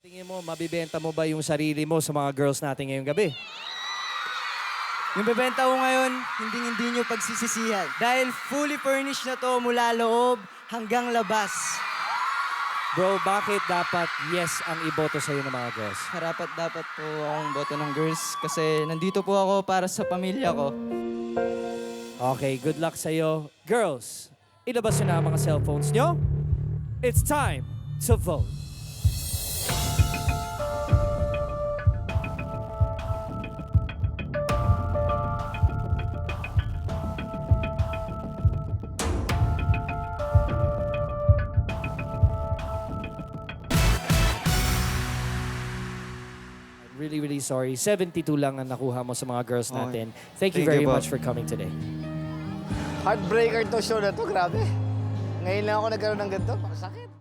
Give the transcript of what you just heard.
Tingin mo, mabibenta mo ba yung sarili mo sa mga girls natin ngayong gabi? Yung bebenta ko ngayon, hindi nyo pagsisisihan. Dahil fully furnished na to mula loob hanggang labas. Bro, bakit dapat yes ang iboto sa'yo ng mga girls? Dapat po akong boto ng girls kasi nandito po ako para sa pamilya ko. Okay, good luck sa'yo. Girls, ilabas nyo na ang mga cellphones nyo. It's time to vote. Really sorry. 72 lang ang nakuha mo sa mga girls natin. Thank you Thank very you po. much for coming today. Heartbreaker to show na to, grabe. Ngayon lang ako nagkaroon ng ganito, sakit.